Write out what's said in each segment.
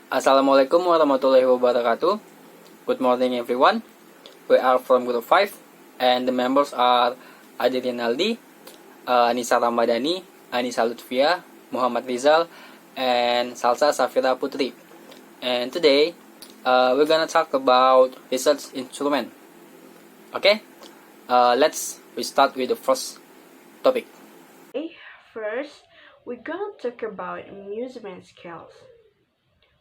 Assalamualaikum warahmatullahi wabarakatuh. Good morning everyone. We are from Group 5 and the members are Adi Rinaldi, Anissa Ramadhani, Anissa Lutfia, Muhammad Rizal, and Salsa Safira Putri. And today we're gonna talk about research instrument. Okay, we start with the first topic. First, we're gonna talk about measurement scales.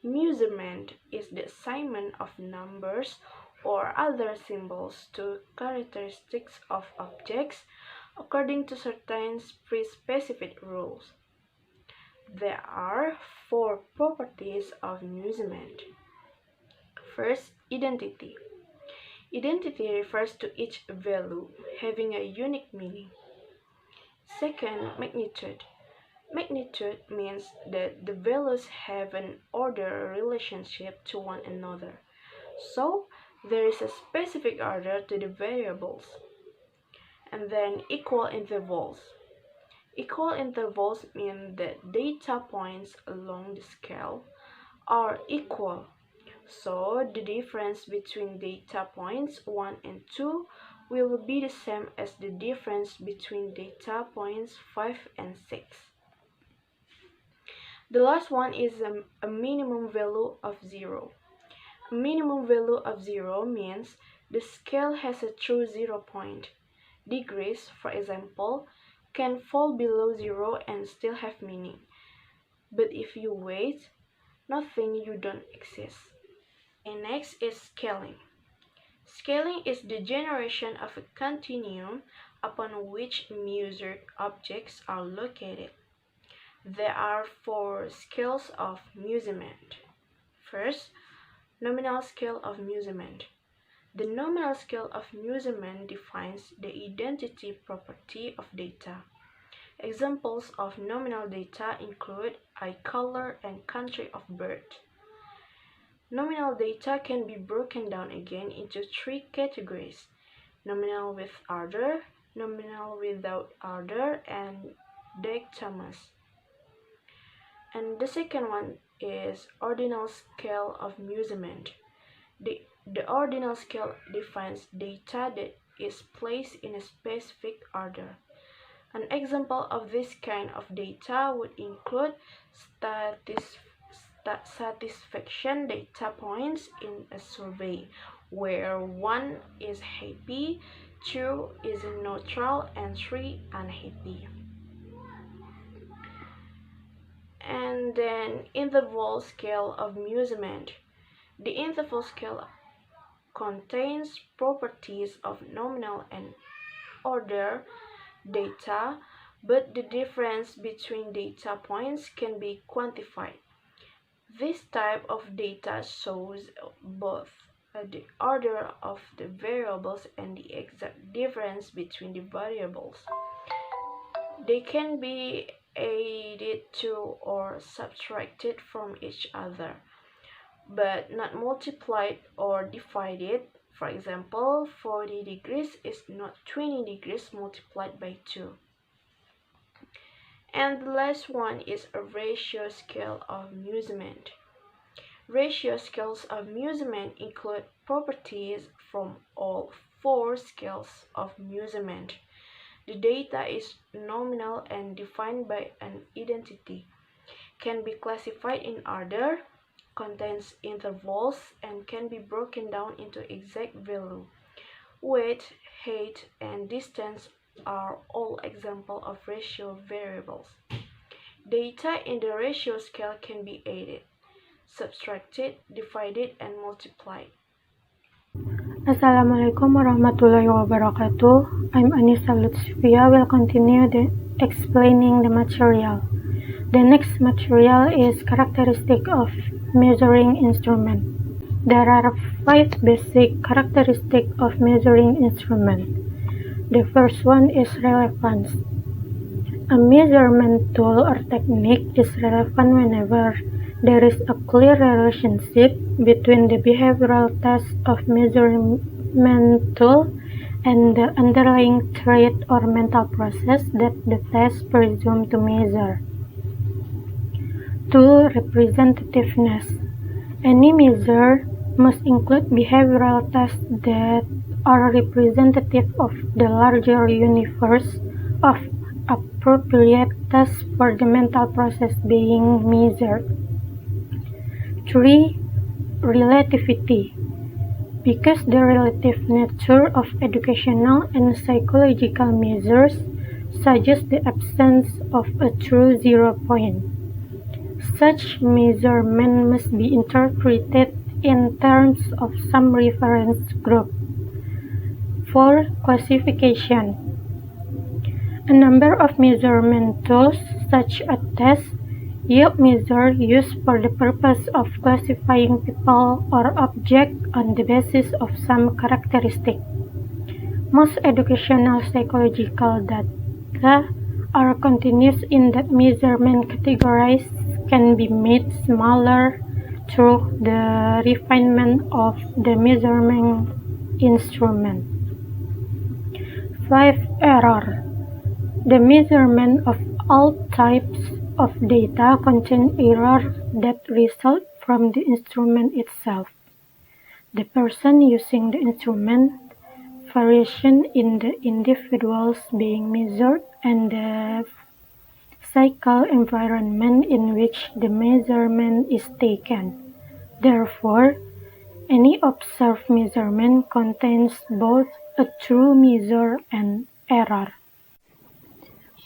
Measurement is the assignment of numbers or other symbols to characteristics of objects according to certain pre-specified rules. There are 4 properties of measurement. First, identity. Identity refers to each value having a unique meaning. Second, magnitude. Magnitude means that the values have an order relationship to one another. So, there is a specific order to the variables. And then equal intervals. Equal intervals mean that data points along the scale are equal. So, the difference between data points 1 and 2 will be the same as the difference between data points 5 and 6. The last one is a minimum value of 0. A minimum value of 0 means the scale has a true 0 point. Degrees, for example, can fall below 0 and still have meaning. But if you wait, nothing, you don't exist. And next is scaling. Scaling is the generation of a continuum upon which measured objects are located. There are 4 scales of measurement. First, nominal scale of measurement. The nominal scale of measurement defines the identity property of data. Examples of nominal data include eye color and country of birth. Nominal data can be broken down again into 3 categories: nominal with order, nominal without order, and dichotomous. And the second one is ordinal scale of measurement. The ordinal scale defines data that is placed in a specific order. An example of this kind of data would include satisfaction data points in a survey, where 1 is happy, 2 is neutral, and 3 unhappy. And then interval scale of measurement. The interval scale contains properties of nominal and order data, but the difference between data points can be quantified. This type of data shows both the order of the variables and the exact difference between the variables. They can be added to or subtracted from each other, but not multiplied or divided. For example, 40 degrees is not 20 degrees multiplied by 2. And the last one is a ratio scale of measurement. Ratio scales of measurement include properties from all 4 scales of measurement. The data is nominal and defined by an identity, can be classified in order, contains intervals, and can be broken down into exact value. Weight, height, and distance are all examples of ratio variables. Data in the ratio scale can be added, subtracted, divided, and multiplied. Assalamualaikum warahmatullahi wabarakatuh. I'm Anissa Lutfia. Will continue explaining the material. The next material is characteristic of measuring instrument. There are 5 basic characteristics of measuring instrument. The first one is relevance. A measurement tool or technique is relevant whenever there is a clear relationship between the behavioral test of measurement tool and the underlying trait or mental process that the test presumes to measure. 2. Representativeness. Any measure must include behavioral tests that are representative of the larger universe of appropriate tests for the mental process being measured. 3. Relativity. Because the relative nature of educational and psychological measures suggests the absence of a true zero point, such measurement must be interpreted in terms of some reference group. 4. Classification. A number of measurement tools, such as tests, yield measures used for the purpose of classifying people or objects on the basis of some characteristic. Most educational psychological data are continuous in that measurement categories can be made smaller through the refinement of the measurement instrument. 5. Error. The measurement of all types of data contain errors that result from the instrument itself, the person using the instrument, variation in the individuals being measured, and the physical environment in which the measurement is taken. Therefore, any observed measurement contains both a true measure and error.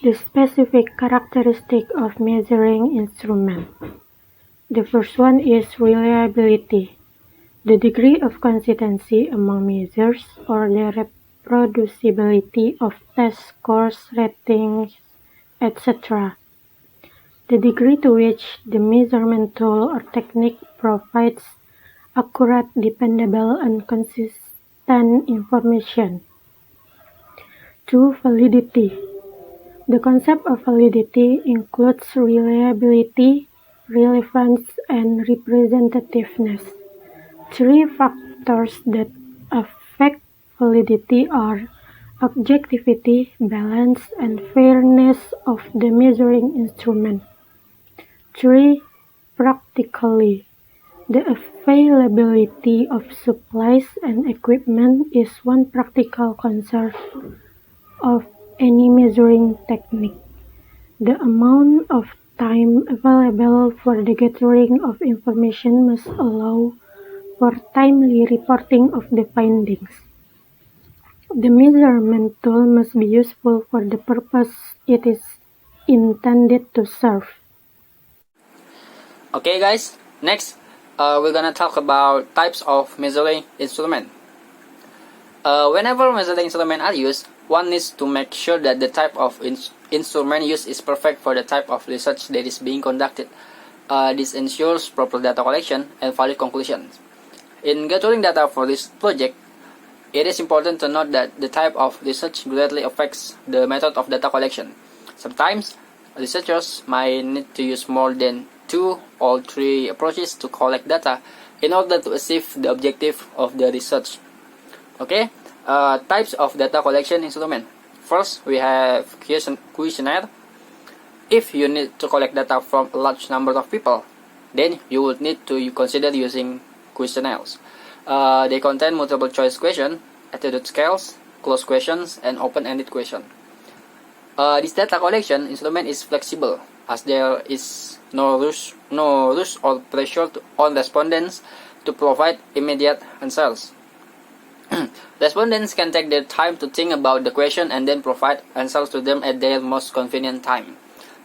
The specific characteristic of measuring instrument. The first one is reliability, the degree of consistency among measures or the reproducibility of test scores, ratings, etc. The degree to which the measurement tool or technique provides accurate, dependable, and consistent information. 2. Validity. The concept of validity includes reliability, relevance, and representativeness. 3 factors that affect validity are objectivity, balance, and fairness of the measuring instrument. 3. Practically. The availability of supplies and equipment is one practical concern of any measuring technique. The amount of time available for the gathering of information must allow for timely reporting of the findings. The measurement tool must be useful for the purpose it is intended to serve. Okay guys, next we're gonna talk about types of measuring instrument. Whenever measuring instruments are used, one needs to make sure that the type of instrument used is perfect for the type of research that is being conducted. This ensures proper data collection and valid conclusions. In gathering data for this project, it is important to note that the type of research greatly affects the method of data collection. Sometimes, researchers might need to use more than 2 or 3 approaches to collect data in order to achieve the objective of the research. Okay, types of data collection instrument. First, we have questionnaire. If you need to collect data from a large number of people, then you would need to consider using questionnaires. They contain multiple choice questions, attitude scales, closed questions, and open-ended questions. This data collection instrument is flexible, as there is no rush or pressure on respondents to provide immediate answers. Respondents can take their time to think about the question and then provide answers to them at their most convenient time.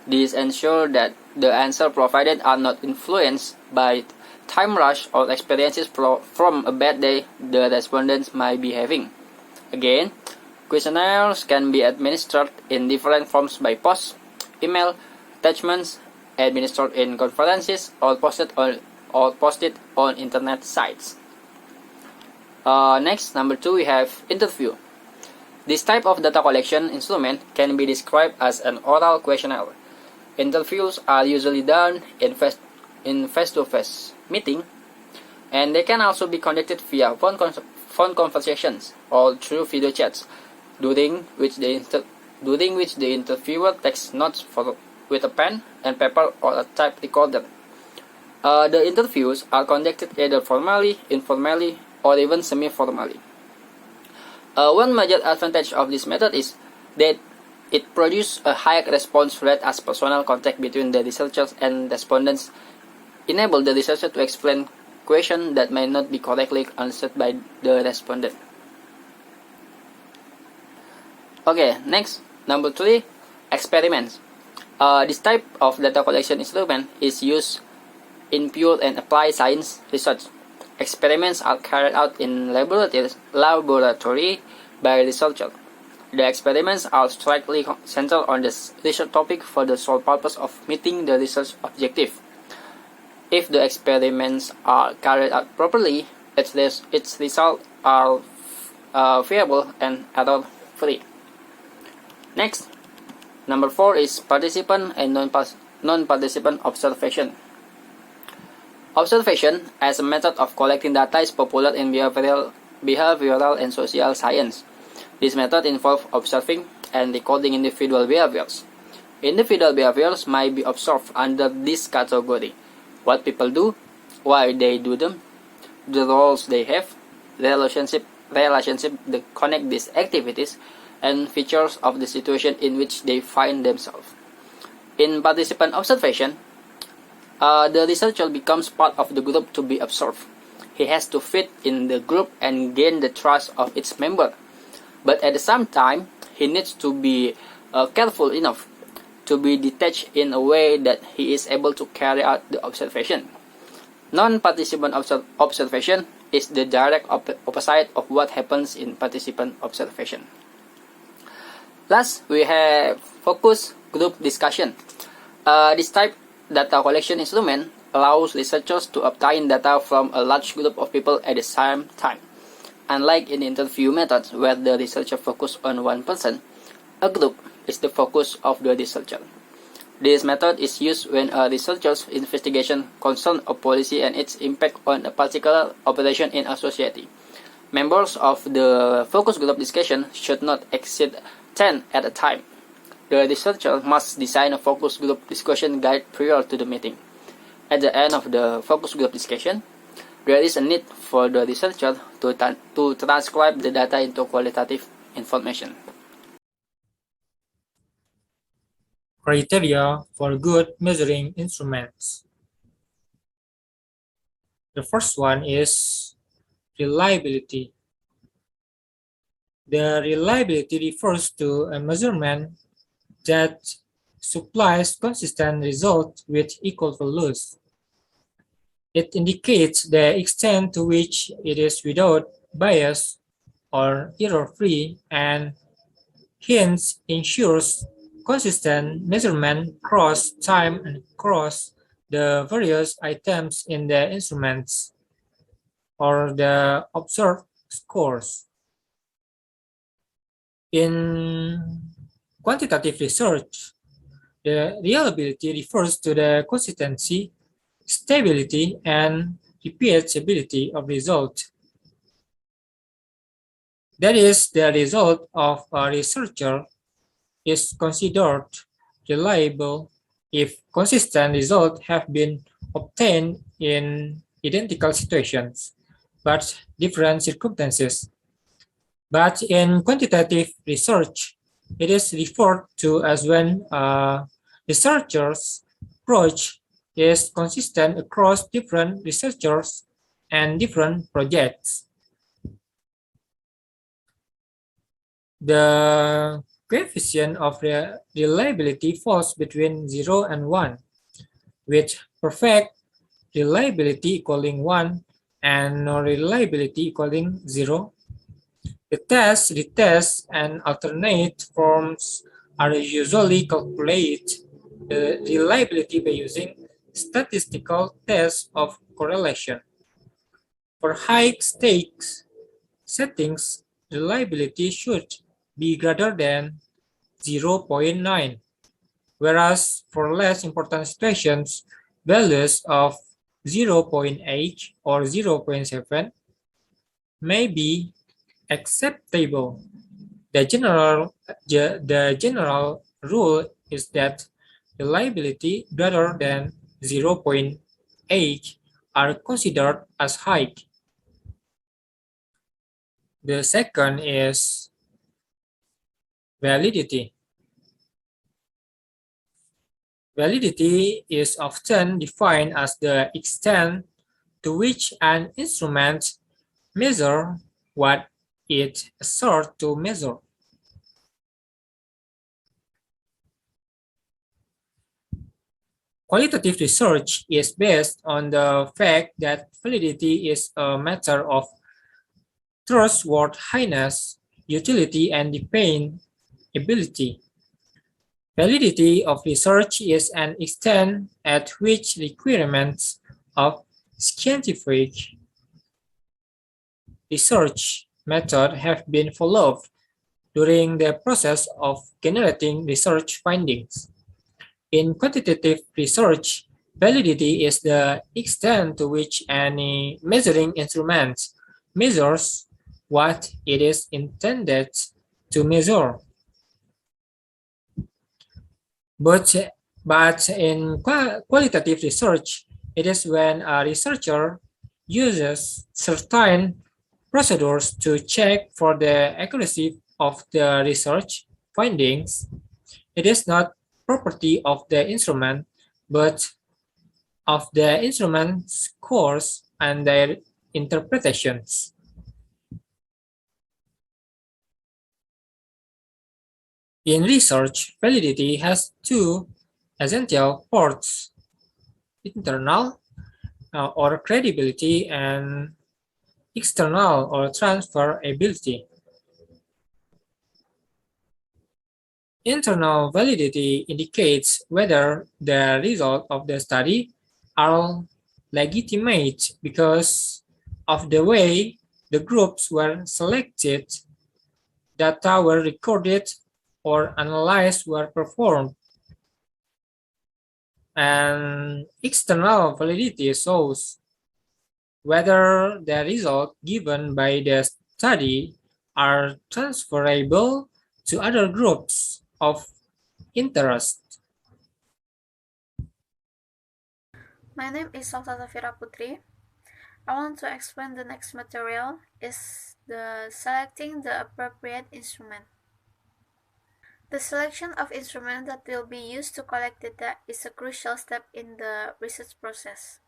This ensures that the answers provided are not influenced by time rush or experiences from a bad day the respondents might be having. Again, questionnaires can be administered in different forms by post, email, attachments, administered in conferences, or posted on internet sites. Next, number 2, we have interview. This type of data collection instrument can be described as an oral questionnaire. Interviews are usually done in face-to-face meeting, and they can also be conducted via phone conversations or through video chats, during which the interviewer takes notes with a pen and paper or a type recorder. The interviews are conducted either formally, informally, or even semi-formally. One major advantage of this method is that it produces a high response rate as personal contact between the researchers and respondents enable the researcher to explain questions that may not be correctly answered by the respondent. Okay, next, number 3, experiments. This type of data collection instrument is used in pure and applied science research. Experiments are carried out in laboratory by researchers. The experiments are strictly centered on the research topic for the sole purpose of meeting the research objective. If the experiments are carried out properly, its results are viable and error-free. Next, number 4 is participant and non-participant observation. Observation as a method of collecting data is popular in behavioral and social science. This method involves observing and recording individual behaviors. Individual behaviors might be observed under this category: what people do, why they do them, the roles they have, relationship that connect these activities, and features of the situation in which they find themselves. In participant observation, the researcher becomes part of the group to be observed. He has to fit in the group and gain the trust of its member. But at the same time, he needs to be careful enough to be detached in a way that he is able to carry out the observation. Non-participant observation is the direct opposite of what happens in participant observation. Last, we have focus group discussion. This type data collection instrument allows researchers to obtain data from a large group of people at the same time. Unlike in interview methods where the researcher focuses on one person, a group is the focus of the researcher. This method is used when a researcher's investigation concerns a policy and its impact on a particular operation in a society. Members of the focus group discussion should not exceed 10 at a time. The researcher must design a focus group discussion guide prior to the meeting. At the end of the focus group discussion, there is a need for the researcher to transcribe the data into qualitative information. Criteria for good measuring instruments. The first one is reliability. The reliability refers to a measurement that supplies consistent results with equal values. It indicates the extent to which it is without bias or error-free and hence ensures consistent measurement across time and across the various items in the instruments or the observed scores. In quantitative research, the reliability refers to the consistency, stability, and repeatability of result. That is, the result of a researcher is considered reliable if consistent results have been obtained in identical situations, but different circumstances. But in quantitative research, it is referred to as when a researcher's approach is consistent across different researchers and different projects. The coefficient of reliability falls between 0 and 1, with perfect reliability equaling 1 and no reliability equaling 0. The test, retest, and alternate forms are usually calculated the reliability by using statistical tests of correlation. For high stakes settings, reliability should be greater than 0.9, whereas for less important situations, values of 0.8 or 0.7 may be acceptable. The general rule is that reliability greater than 0.9 age are considered as high. The second is validity. Validity is often defined as the extent to which an instrument measures what it asserts to measure. Qualitative research is based on the fact that validity is a matter of trustworthiness, utility, and dependability. Validity of research is an extent at which requirements of scientific research method have been followed during the process of generating research findings. In quantitative research, validity is the extent to which any measuring instrument measures what it is intended to measure. But, but in qualitative research, it is when a researcher uses certain procedures to check for the accuracy of the research findings. It is not property of the instrument, but of the instrument's course and their interpretations. In research, validity has two essential parts: internal or credibility and external or transferability. Internal validity indicates whether the results of the study are legitimate because of the way the groups were selected, data were recorded, or analyses were performed. And external validity shows whether the results given by the study are transferable to other groups of interest. My name is Salsa Safira Putri. I want to explain the next material is the selecting the appropriate instrument. The selection of instruments that will be used to collect data is a crucial step in the research process.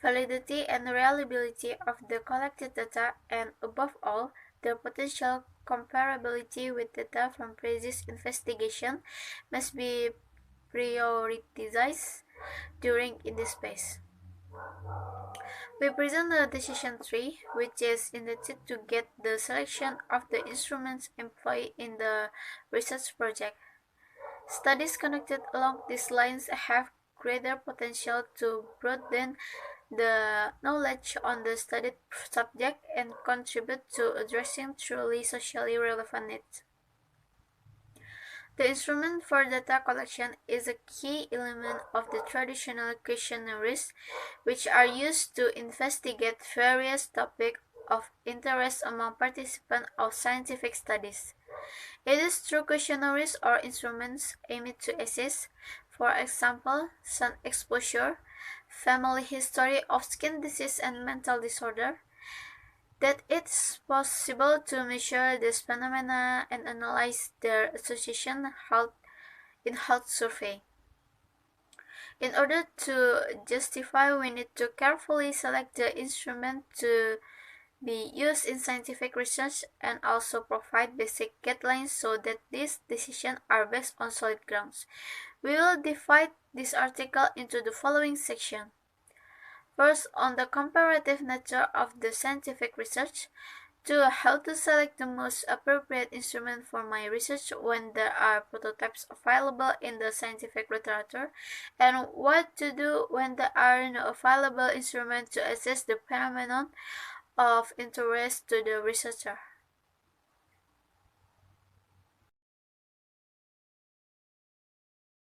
Validity and reliability of the collected data and, above all, their potential comparability with data from previous investigation must be prioritized during this phase. We present the decision tree, which is intended to get the selection of the instruments employed in the research project. Studies conducted along these lines have greater potential to broaden the knowledge on the studied subject and contribute to addressing truly socially relevant needs. The instrument for data collection is a key element of the traditional questionnaires, which are used to investigate various topics of interest among participants of scientific studies. It is through questionnaires or instruments aimed to assess, for example, sun exposure, family history of skin disease and mental disorder, that it's possible to measure these phenomena and analyze their association in health survey. In order to justify, we need to carefully select the instrument to be used in scientific research and also provide basic guidelines so that these decisions are based on solid grounds. We will divide this article into the following section. First, on the comparative nature of the scientific research. 2. How to select the most appropriate instrument for my research when there are prototypes available in the scientific literature, and what to do when there are no available instruments to assess the phenomenon of interest to the researcher.